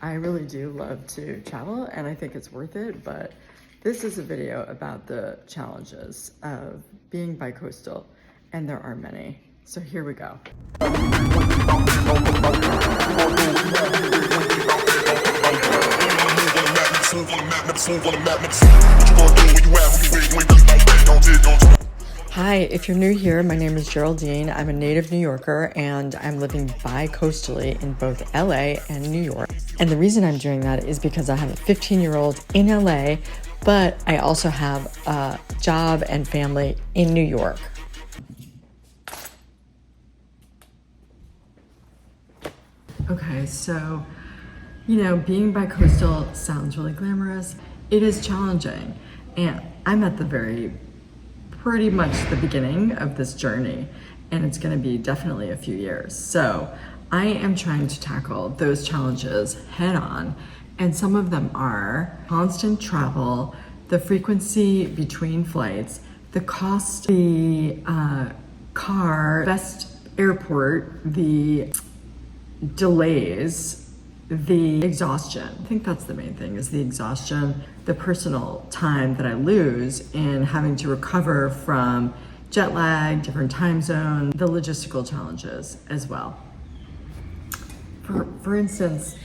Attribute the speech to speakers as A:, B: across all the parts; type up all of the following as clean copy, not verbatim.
A: I really do love to travel and I think it's worth it, but this is a video about the challenges of being bicoastal, and there are many. So here we go. Hi, if you're new here, my name is Geraldine. I'm a native New Yorker and I'm living bi-coastally in both LA and New York. And the reason I'm doing that is because I have a 15-year-old in LA, but I also have a job and family in New York. Okay, so, being bi-coastal sounds really glamorous. It is challenging, and I'm at pretty much the beginning of this journey, and it's going to be definitely a few years. So I am trying to tackle those challenges head on, and some of them are constant travel, the frequency between flights, the cost, the car, best airport, the delays, the exhaustion. I think that's the main thing, is the exhaustion, the personal time that I lose in having to recover from jet lag, different time zones, the logistical challenges as well. For instance,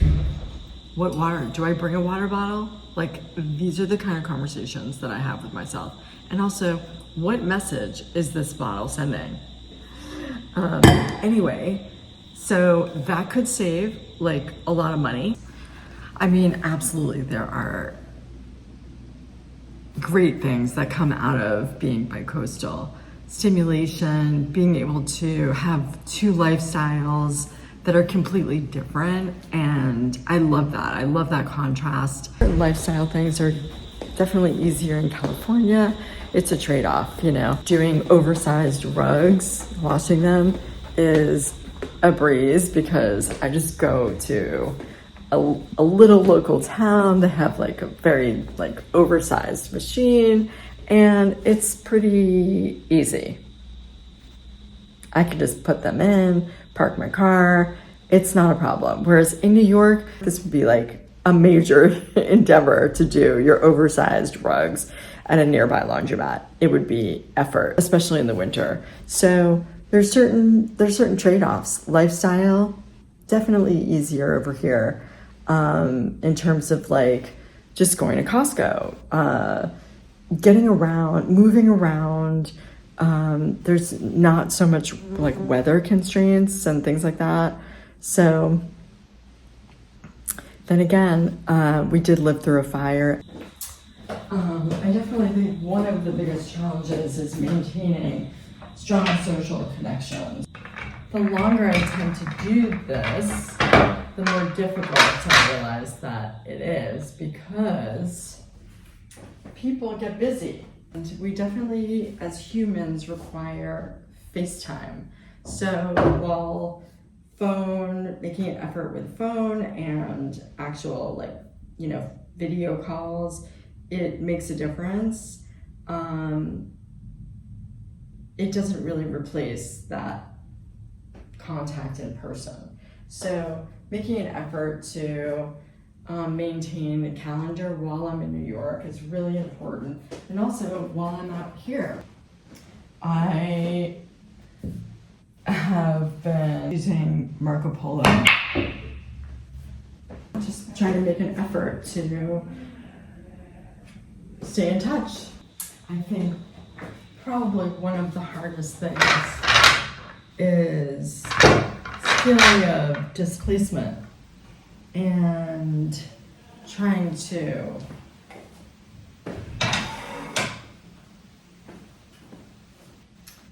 A: what water? Do I bring a water bottle? Like, these are the kind of conversations that I have with myself. And also, what message is this bottle sending? Anyway, so that could save like a lot of money. I mean, absolutely, there are great things that come out of being bicoastal. Stimulation, being able to have two lifestyles that are completely different, and I love that. I love that contrast. Lifestyle things are definitely easier in California. It's a trade-off, Doing oversized rugs, washing them is a breeze because I just go to a little local town that have like a very oversized machine, and it's pretty easy. I can just put them in, park my car. It's not a problem. Whereas in New York, this would be like a major endeavor to do your oversized rugs at a nearby laundromat. It would be effort, especially in the winter. So there's certain trade-offs. Lifestyle, definitely easier over here in terms of just going to Costco, getting around, moving around. There's not so much weather constraints and things like that. So then again, we did live through a fire. I definitely think one of the biggest challenges is maintaining strong social connections. The longer I tend to do this, the more difficult I realize that it is, because people get busy. And we definitely, as humans, require FaceTime. So while making an effort with phone and actual video calls, it makes a difference. It doesn't really replace that contact in person. So making an effort to maintain a calendar while I'm in New York is really important. And also while I'm out here, I have been using Marco Polo. Just trying to make an effort to stay in touch. I think probably one of the hardest things is feeling of displacement and trying to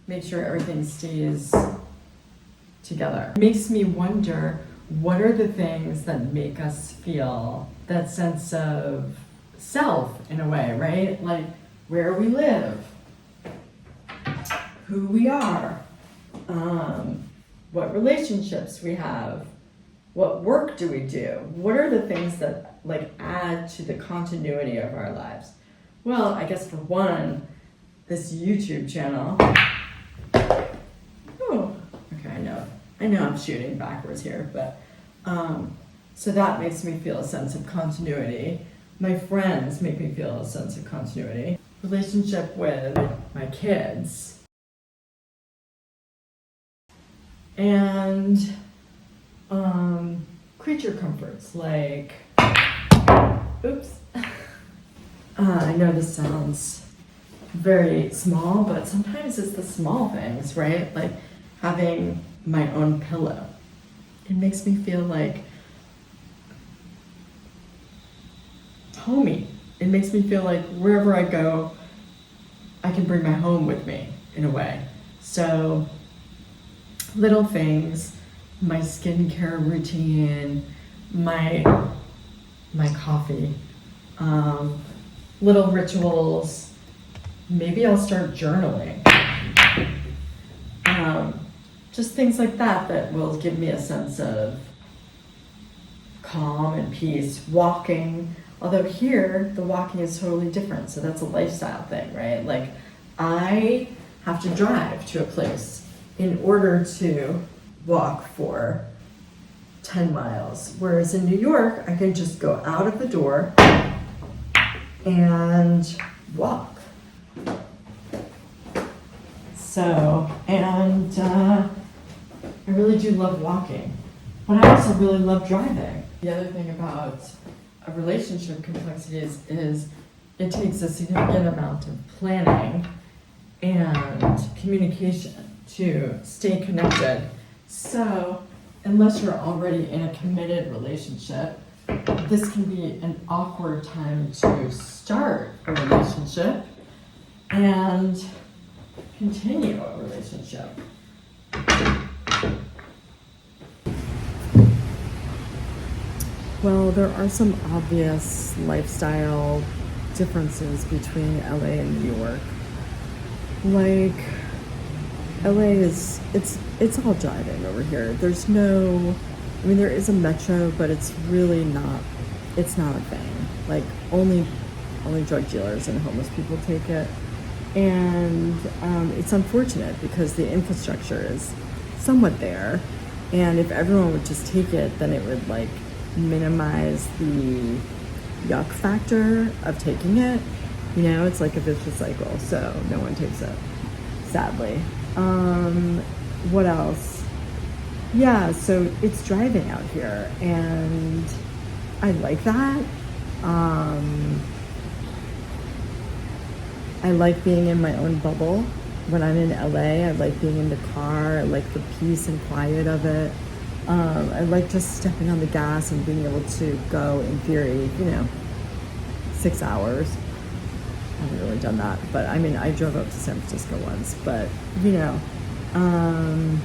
A: make sure everything stays together. It makes me wonder, what are the things that make us feel that sense of self in a way, right? Like where we live, who we are, what relationships we have, what work do we do? What are the things that add to the continuity of our lives? Well, I guess for one, this YouTube channel. Oh, okay, I know I'm shooting backwards here, but So that makes me feel a sense of continuity. My friends make me feel a sense of continuity. Relationship with my kids. And creature comforts like, oops. I know this sounds very small, but sometimes it's the small things, right? Like having my own pillow. It makes me feel like homey. It makes me feel like wherever I go, I can bring my home with me in a way. So little things, my skincare routine, my coffee, little rituals. Maybe I'll start journaling. Just things like that will give me a sense of calm and peace. Walking, although here the walking is totally different, so that's a lifestyle thing, right? Like I have to drive to a place in order to walk for 10 miles, whereas in New York I can just go out of the door and walk. So, and I really do love walking, but I also really love driving. The other thing about a relationship complexities is it takes a significant amount of planning and communication to stay connected. So unless you're already in a committed relationship, this can be an awkward time to start a relationship and continue a relationship. Well, there are some obvious lifestyle differences between LA and New York. Like, LA is, it's all driving over here. There's no, I mean, there is a metro, but it's really not, it's not a thing. Like, only drug dealers and homeless people take it. And it's unfortunate because the infrastructure is somewhat there. And if everyone would just take it, then it would like minimize the yuck factor of taking it. You know, it's like a vicious cycle, so no one takes it, sadly. What else? Yeah, so it's driving out here, and I like that. I like being in my own bubble. When I'm in LA, I like being in the car. I like the peace and quiet of it. I like just stepping on the gas and being able to go, in theory, 6 hours. I haven't really done that, but I mean, I drove up to San Francisco once, but and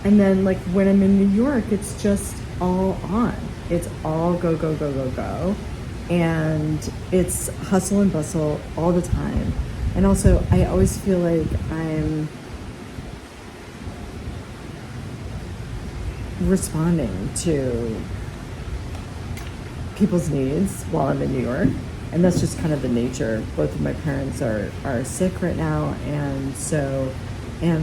A: then like when I'm in New York, it's just all on. It's all go, go, go, go, go. And it's hustle and bustle all the time. And also, I always feel like I'm responding to people's needs while I'm in New York. And that's just kind of the nature. Both of my parents are sick right now, and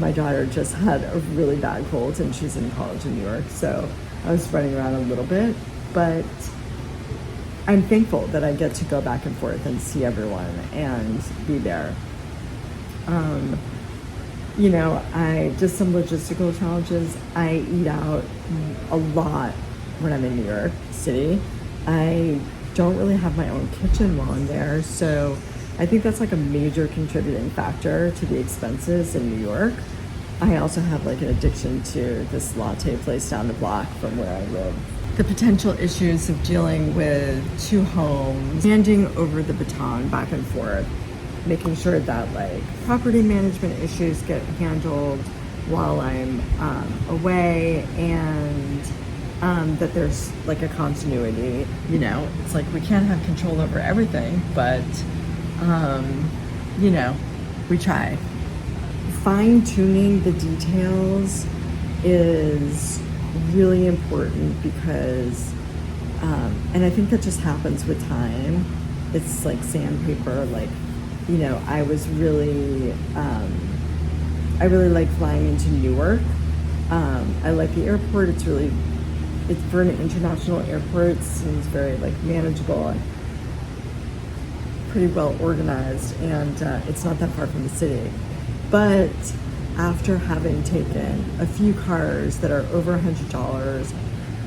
A: my daughter just had a really bad cold, and she's in college in New York, so I was running around a little bit, but I'm thankful that I get to go back and forth and see everyone and be there. I just some logistical challenges. I eat out a lot when I'm in New York City. I don't really have my own kitchen while I'm there, so I think that's like a major contributing factor to the expenses in New York. I also have like an addiction to this latte place down the block from where I live. The potential issues of dealing with two homes, handing over the baton back and forth, making sure that like property management issues get handled while I'm away, and that there's like a continuity. It's like we can't have control over everything, but we try. Fine-tuning the details is really important because and I think that just happens with time. It's like sandpaper. Like, I really like flying into Newark. I like the airport. It's really it's for an international airport, it seems very like manageable and pretty well organized, and it's not that far from the city. But after having taken a few cars that are over $100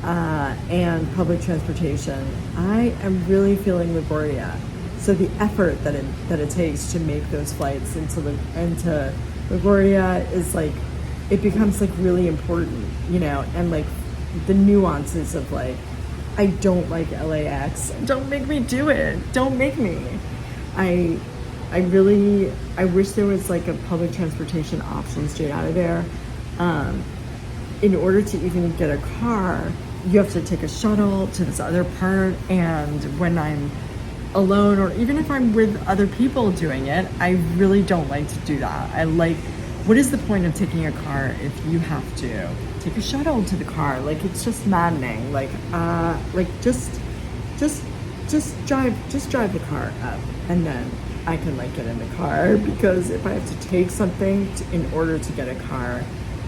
A: and public transportation, I am really feeling LaGuardia. So the effort that it takes to make those flights into LaGuardia is like, it becomes like really important, you know, and like the nuances of like, I don't like LAX. Don't make me do it. Don't make me. I wish there was like a public transportation option straight out of there. In order to even get a car, you have to take a shuttle to this other part. And when I'm alone, or even if I'm with other people doing it, I really don't like to do that. What is the point of taking a car if you have to take a shuttle to the car? Like, it's just maddening. Just drive the car up, and then I can like get in the car, because if I have to take something in order to get a car,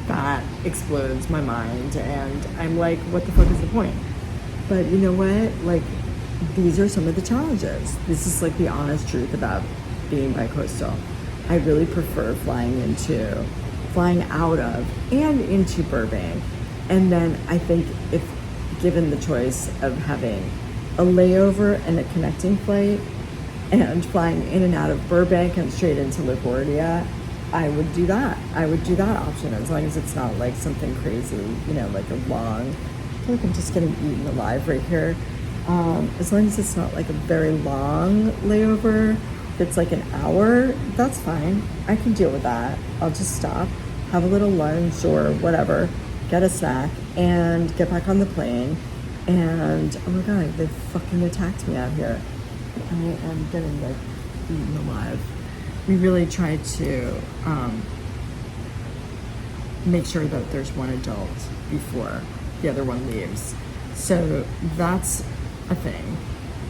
A: that explodes my mind, and I'm like, what the fuck is the point? But you know what? Like, these are some of the challenges. This is like the honest truth about being bi-coastal. I really prefer flying out of and into Burbank. And then I think if given the choice of having a layover and a connecting flight and flying in and out of Burbank and straight into LaGuardia, I would do that. I would do that option, as long as it's not like something crazy, you know, like a long, I feel like I'm just getting eaten alive right here. As long as it's not like a very long layover, if it's like an hour, that's fine. I can deal with that. I'll just stop, have a little lunch or whatever, get a snack, and get back on the plane. And oh my god, they fucking attacked me out here. I am getting like eaten alive. We really try to make sure that there's one adult before the other one leaves. So that's a thing.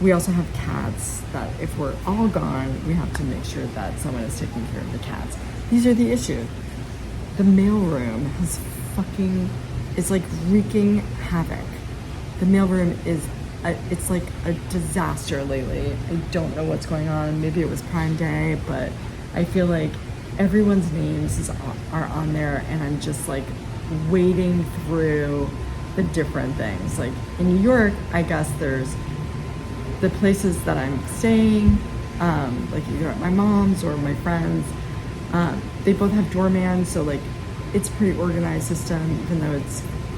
A: We also have cats that if we're all gone, we have to make sure that someone is taking care of the cats. These are the issues. The mailroom is like wreaking havoc. The mailroom it's like a disaster lately. I don't know what's going on. Maybe it was Prime Day, but I feel like everyone's names are on there, and I'm just like wading through the different things. Like in New York, I guess there's the places that I'm staying, like either at my mom's or my friends. They both have doormans, so like it's a pretty organized system, even though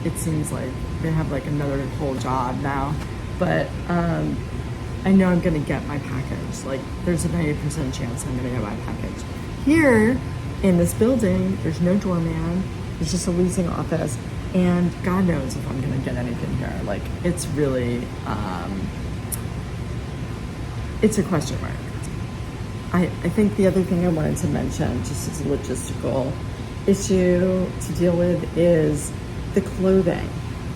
A: it seems like they have like another whole job now. But I know I'm gonna get my package. Like there's a 90% chance I'm gonna get my package. Here in this building, there's no doorman. It's just a leasing office, and God knows if I'm gonna get anything here. Like it's really, it's a question mark. I think the other thing I wanted to mention, just as a logistical issue to deal with, is the clothing.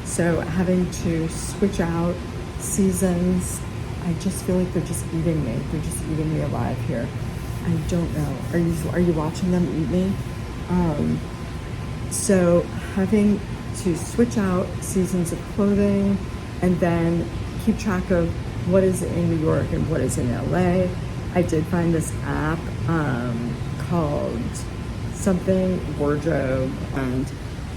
A: So having to switch out seasons, I just feel like they're just eating me. They're just eating me alive here. I don't know. Are you watching them eat me? So having to switch out seasons of clothing, and then keep track of what is in New York and what is in LA. I did find this app called something wardrobe, and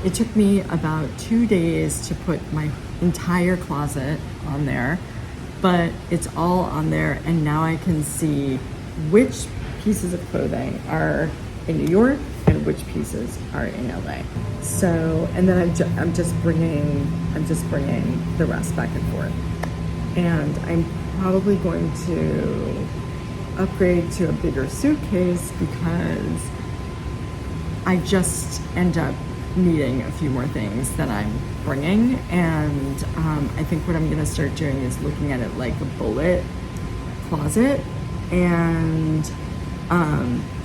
A: it took me about 2 days to put my entire closet on there, but it's all on there, and now I can see which pieces of clothing are in New York and which pieces are in LA. So, and then I'm just bringing the rest back and forth. And I'm probably going to upgrade to a bigger suitcase, because I just end up needing a few more things that I'm bringing. And I think what I'm gonna start doing is looking at it like a bullet closet, and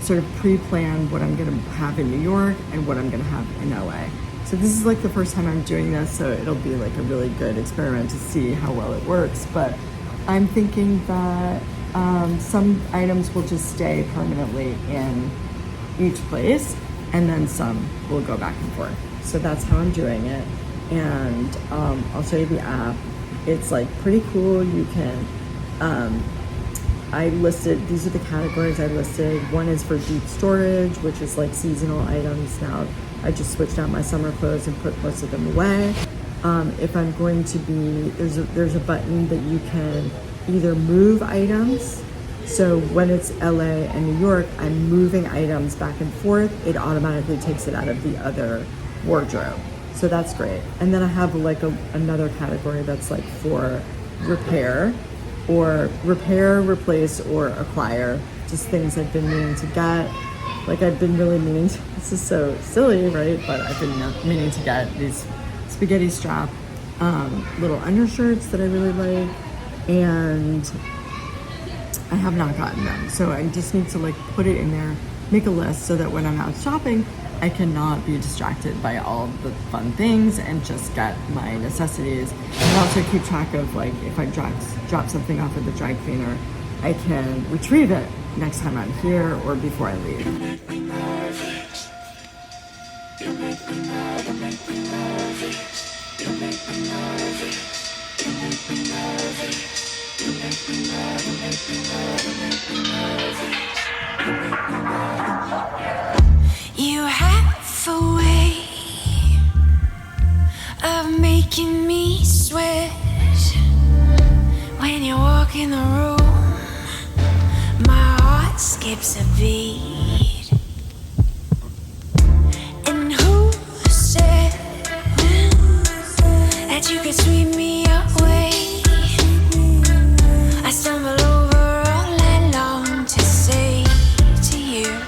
A: sort of pre-plan what I'm gonna have in New York and what I'm gonna have in LA. So this is like the first time I'm doing this, so it'll be like a really good experiment to see how well it works. But I'm thinking that some items will just stay permanently in each place, and then some will go back and forth. So that's how I'm doing it. and I'll show you the app. It's like pretty cool. You can, I listed, these are the categories I listed. One is for deep storage, which is like seasonal items. Now I just switched out my summer clothes and put most of them away. If I'm going to be, there's a button that you can either move items. So when it's LA and New York, I'm moving items back and forth. It automatically takes it out of the other wardrobe. So that's great. And then I have like another category that's like for repair, replace, or acquire. Just things I've been meaning to get. Like I've been really meaning to, this is so silly, right? But I've been meaning to get these spaghetti strap little undershirts that I really like. And I have not gotten them. So I just need to like put it in there, make a list so that when I'm out shopping, I cannot be distracted by all the fun things and just get my necessities. And also keep track of like if I drop something off at the dry cleaner, I can retrieve it next time I'm here or before I leave.
B: You make me nervous. You make me nervous. You make me nervous. You make me nervous. You make me nervous. You make me nervous. You make me nervous. You make me nervous. You have a way of making me sweat when you walk in the room. My heart skips a beat. And who said that you could sweep me away? I stumble over all I long to say to you.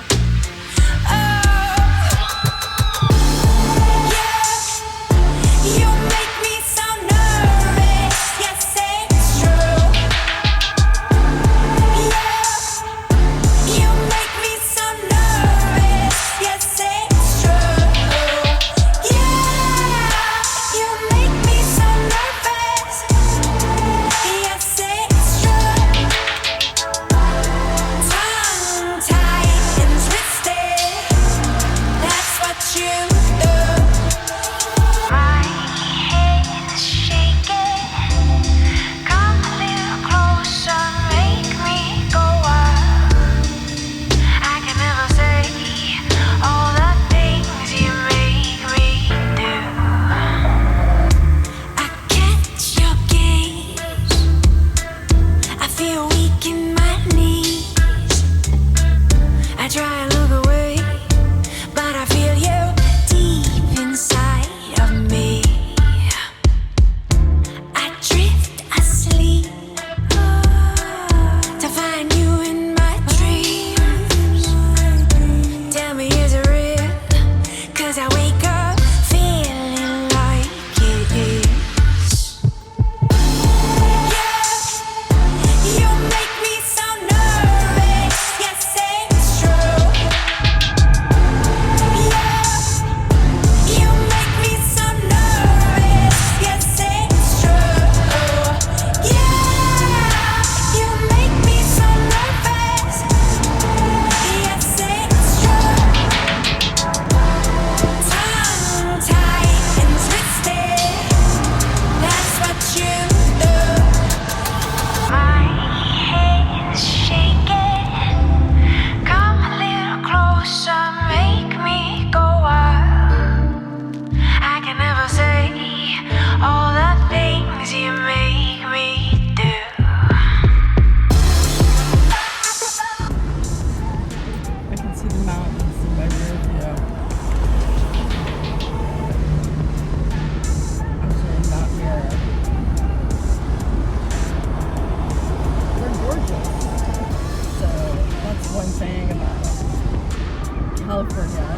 A: California.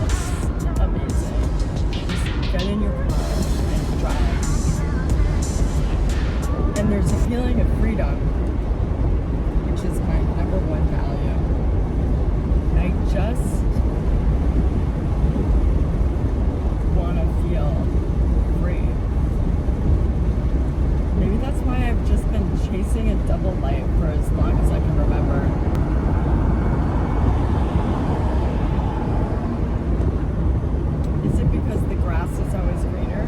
A: It's amazing. Just get in your car and drive. And there's a feeling of freedom, which is my number one value. I just want to feel free. Maybe that's why I've just been chasing a double life for as long as I can remember. Is it because the grass is always greener?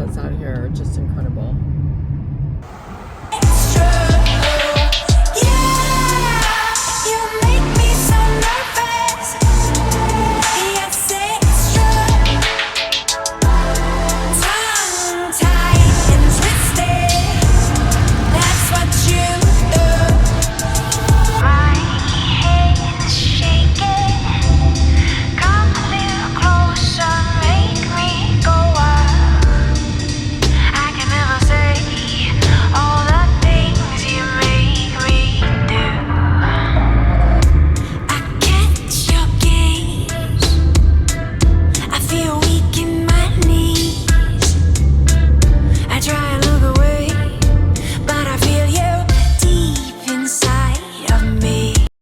A: sunsets out here are just incredible.